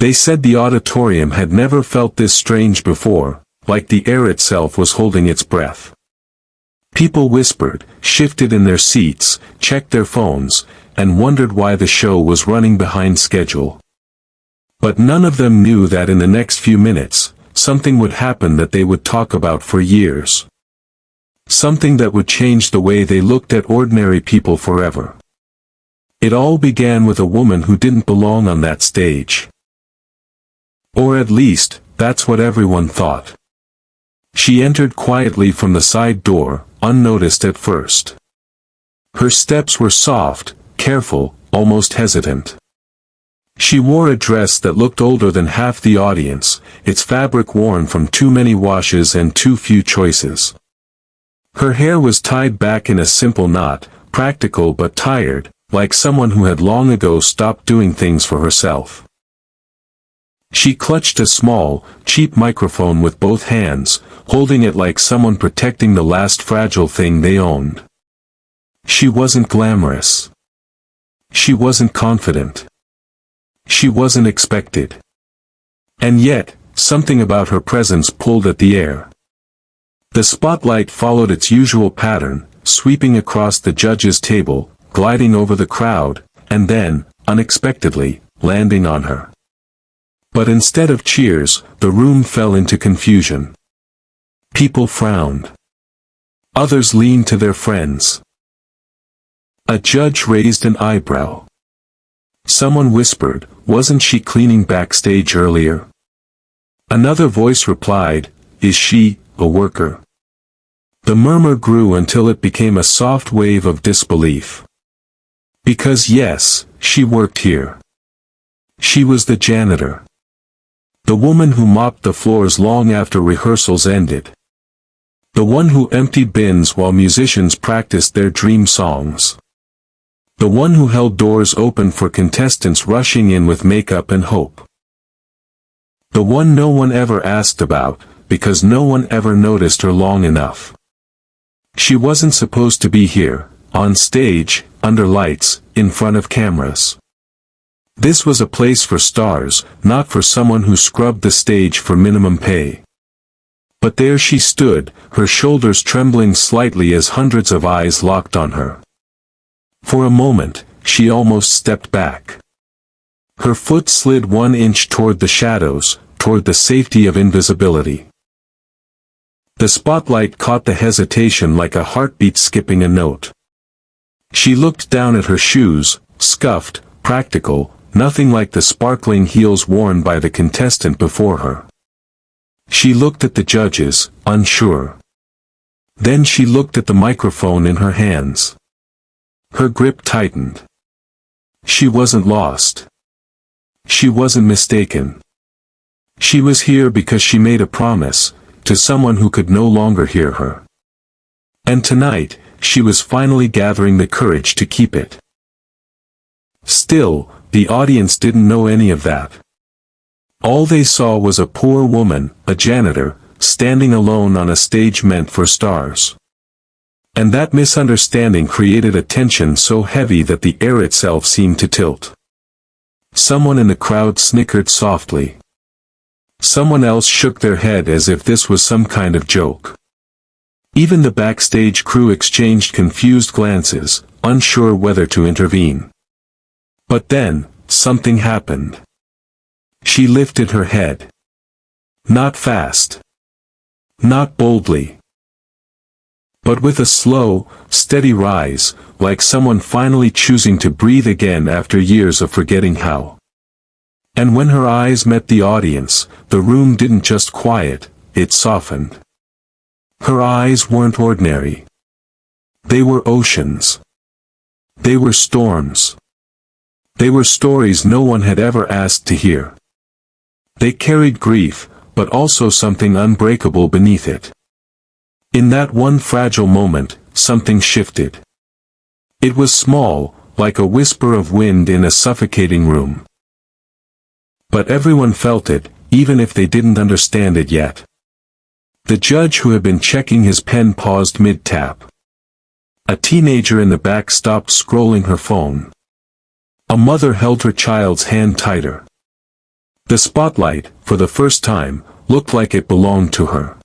They said the auditorium had never felt this strange before, like the air itself was holding its breath. People whispered, shifted in their seats, checked their phones, and wondered why the show was running behind schedule. But none of them knew that in the next few minutes, something would happen that they would talk about for years. Something that would change the way they looked at ordinary people forever. It all began with a woman who didn't belong on that stage. Or at least, that's what everyone thought. She entered quietly from the side door, unnoticed at first. Her steps were soft, careful, almost hesitant. She wore a dress that looked older than half the audience, its fabric worn from too many washes and too few choices. Her hair was tied back in a simple knot, practical but tired, like someone who had long ago stopped doing things for herself. She clutched a small, cheap microphone with both hands, holding it like someone protecting the last fragile thing they owned. She wasn't glamorous. She wasn't confident. She wasn't expected. And yet, something about her presence pulled at the air. The spotlight followed its usual pattern, sweeping across the judges' table, gliding over the crowd, and then, unexpectedly, landing on her. But instead of cheers, the room fell into confusion. People frowned. Others leaned to their friends. A judge raised an eyebrow. Someone whispered, "Wasn't she cleaning backstage earlier?" Another voice replied, "Is she a worker?" The murmur grew until it became a soft wave of disbelief. Because yes, she worked here. She was the janitor. The woman who mopped the floors long after rehearsals ended. The one who emptied bins while musicians practiced their dream songs. The one who held doors open for contestants rushing in with makeup and hope. The one no one ever asked about, because no one ever noticed her long enough. She wasn't supposed to be here, on stage, under lights, in front of cameras. This was a place for stars, not for someone who scrubbed the stage for minimum pay. But there she stood, her shoulders trembling slightly as hundreds of eyes locked on her. For a moment, she almost stepped back. Her foot slid 1 inch toward the shadows, toward the safety of invisibility. The spotlight caught the hesitation like a heartbeat skipping a note. She looked down at her shoes, scuffed, practical, nothing like the sparkling heels worn by the contestant before her. She looked at the judges, unsure. Then she looked at the microphone in her hands. Her grip tightened. She wasn't lost. She wasn't mistaken. She was here because she made a promise, to someone who could no longer hear her. And tonight, she was finally gathering the courage to keep it. Still, the audience didn't know any of that. All they saw was a poor woman, a janitor, standing alone on a stage meant for stars. And that misunderstanding created a tension so heavy that the air itself seemed to tilt. Someone in the crowd snickered softly. Someone else shook their head as if this was some kind of joke. Even the backstage crew exchanged confused glances, unsure whether to intervene. But then, something happened. She lifted her head. Not fast. Not boldly. But with a slow, steady rise, like someone finally choosing to breathe again after years of forgetting how. And when her eyes met the audience, the room didn't just quiet, it softened. Her eyes weren't ordinary. They were oceans. They were storms. They were stories no one had ever asked to hear. They carried grief, but also something unbreakable beneath it. In that one fragile moment, something shifted. It was small, like a whisper of wind in a suffocating room. But everyone felt it, even if they didn't understand it yet. The judge who had been checking his pen paused mid-tap. A teenager in the back stopped scrolling her phone. A mother held her child's hand tighter. The spotlight, for the first time, looked like it belonged to her.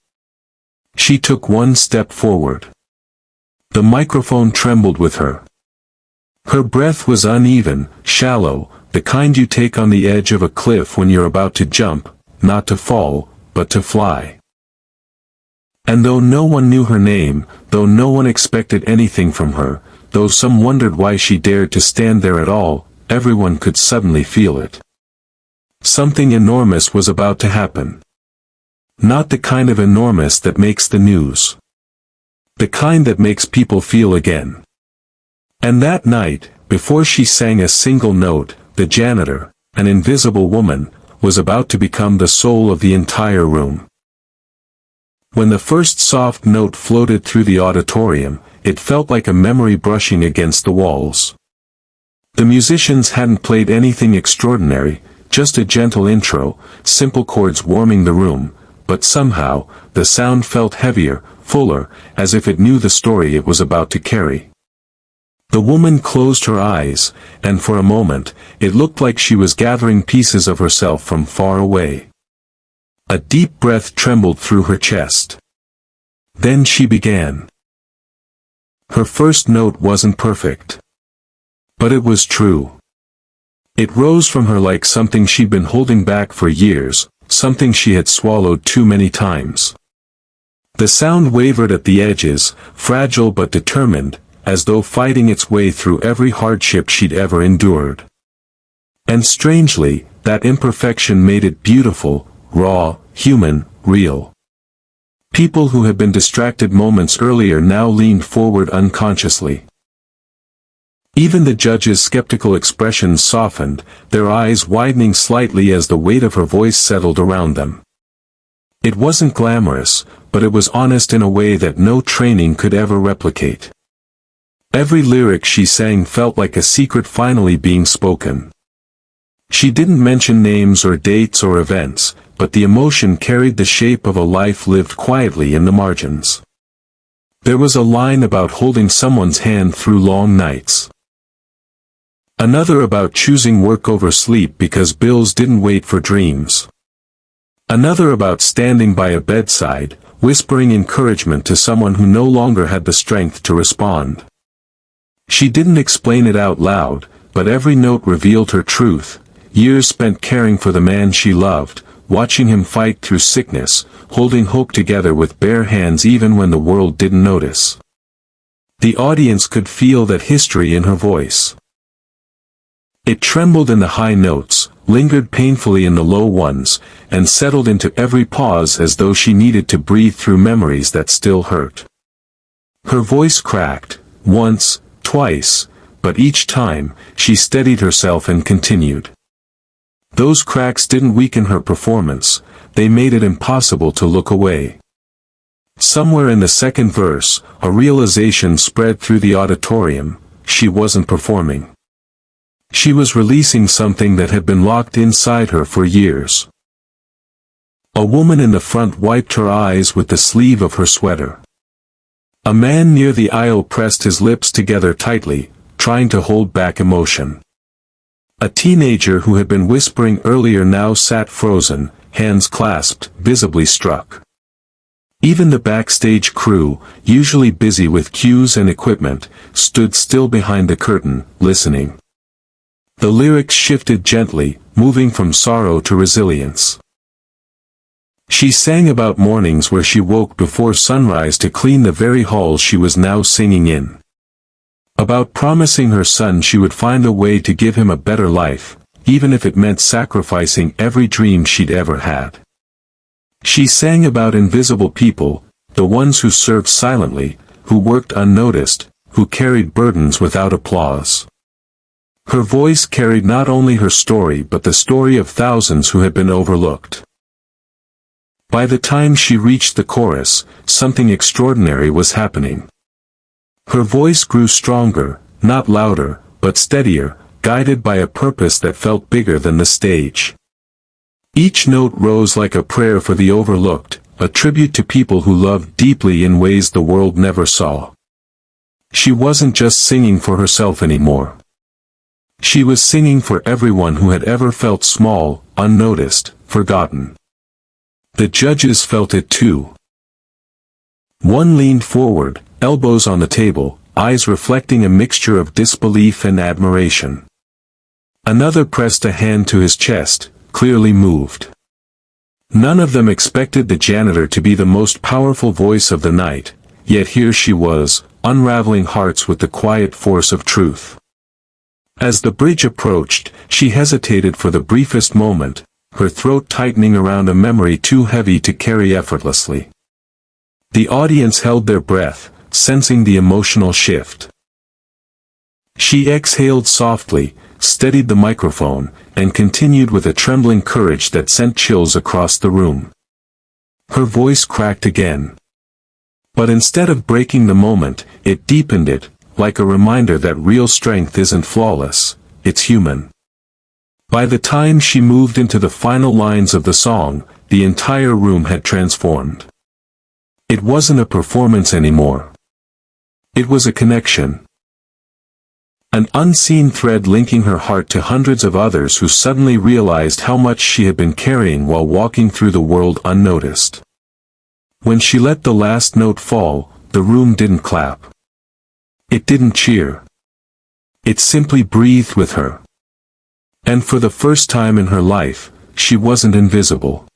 She took one step forward. The microphone trembled with her. Her breath was uneven, shallow, the kind you take on the edge of a cliff when you're about to jump, not to fall, but to fly. And though no one knew her name, though no one expected anything from her, though some wondered why she dared to stand there at all, everyone could suddenly feel it. Something enormous was about to happen. Not the kind of enormous that makes the news. The kind that makes people feel again. And that night, before she sang a single note, the janitor, an invisible woman, was about to become the soul of the entire room. When the first soft note floated through the auditorium, it felt like a memory brushing against the walls. The musicians hadn't played anything extraordinary, just a gentle intro, simple chords warming the room, but somehow, the sound felt heavier, fuller, as if it knew the story it was about to carry. The woman closed her eyes, and for a moment, it looked like she was gathering pieces of herself from far away. A deep breath trembled through her chest. Then she began. Her first note wasn't perfect. But it was true. It rose from her like something she'd been holding back for years, something she had swallowed too many times. The sound wavered at the edges, fragile but determined, as though fighting its way through every hardship she'd ever endured. And strangely, that imperfection made it beautiful, raw, human, real. People who had been distracted moments earlier now leaned forward unconsciously. Even the judge's skeptical expressions softened, their eyes widening slightly as the weight of her voice settled around them. It wasn't glamorous, but it was honest in a way that no training could ever replicate. Every lyric she sang felt like a secret finally being spoken. She didn't mention names or dates or events, but the emotion carried the shape of a life lived quietly in the margins. There was a line about holding someone's hand through long nights. Another about choosing work over sleep because bills didn't wait for dreams. Another about standing by a bedside, whispering encouragement to someone who no longer had the strength to respond. She didn't explain it out loud, but every note revealed her truth, years spent caring for the man she loved, watching him fight through sickness, holding hope together with bare hands even when the world didn't notice. The audience could feel that history in her voice. It trembled in the high notes, lingered painfully in the low ones, and settled into every pause as though she needed to breathe through memories that still hurt. Her voice cracked, once, twice, but each time, she steadied herself and continued. Those cracks didn't weaken her performance, they made it impossible to look away. Somewhere in the second verse, a realization spread through the auditorium: she wasn't performing. She was releasing something that had been locked inside her for years. A woman in the front wiped her eyes with the sleeve of her sweater. A man near the aisle pressed his lips together tightly, trying to hold back emotion. A teenager who had been whispering earlier now sat frozen, hands clasped, visibly struck. Even the backstage crew, usually busy with cues and equipment, stood still behind the curtain, listening. The lyrics shifted gently, moving from sorrow to resilience. She sang about mornings where she woke before sunrise to clean the very hall she was now singing in. About promising her son she would find a way to give him a better life, even if it meant sacrificing every dream she'd ever had. She sang about invisible people, the ones who served silently, who worked unnoticed, who carried burdens without applause. Her voice carried not only her story but the story of thousands who had been overlooked. By the time she reached the chorus, something extraordinary was happening. Her voice grew stronger, not louder, but steadier, guided by a purpose that felt bigger than the stage. Each note rose like a prayer for the overlooked, a tribute to people who loved deeply in ways the world never saw. She wasn't just singing for herself anymore. She was singing for everyone who had ever felt small, unnoticed, forgotten. The judges felt it too. One leaned forward, elbows on the table, eyes reflecting a mixture of disbelief and admiration. Another pressed a hand to his chest, clearly moved. None of them expected the janitor to be the most powerful voice of the night, yet here she was, unraveling hearts with the quiet force of truth. As the bridge approached, she hesitated for the briefest moment, her throat tightening around a memory too heavy to carry effortlessly. The audience held their breath, sensing the emotional shift. She exhaled softly, steadied the microphone, and continued with a trembling courage that sent chills across the room. Her voice cracked again. But instead of breaking the moment, it deepened it, like a reminder that real strength isn't flawless, it's human. By the time she moved into the final lines of the song, the entire room had transformed. It wasn't a performance anymore. It was a connection. An unseen thread linking her heart to hundreds of others who suddenly realized how much she had been carrying while walking through the world unnoticed. When she let the last note fall, the room didn't clap. It didn't cheer. It simply breathed with her. And for the first time in her life, she wasn't invisible.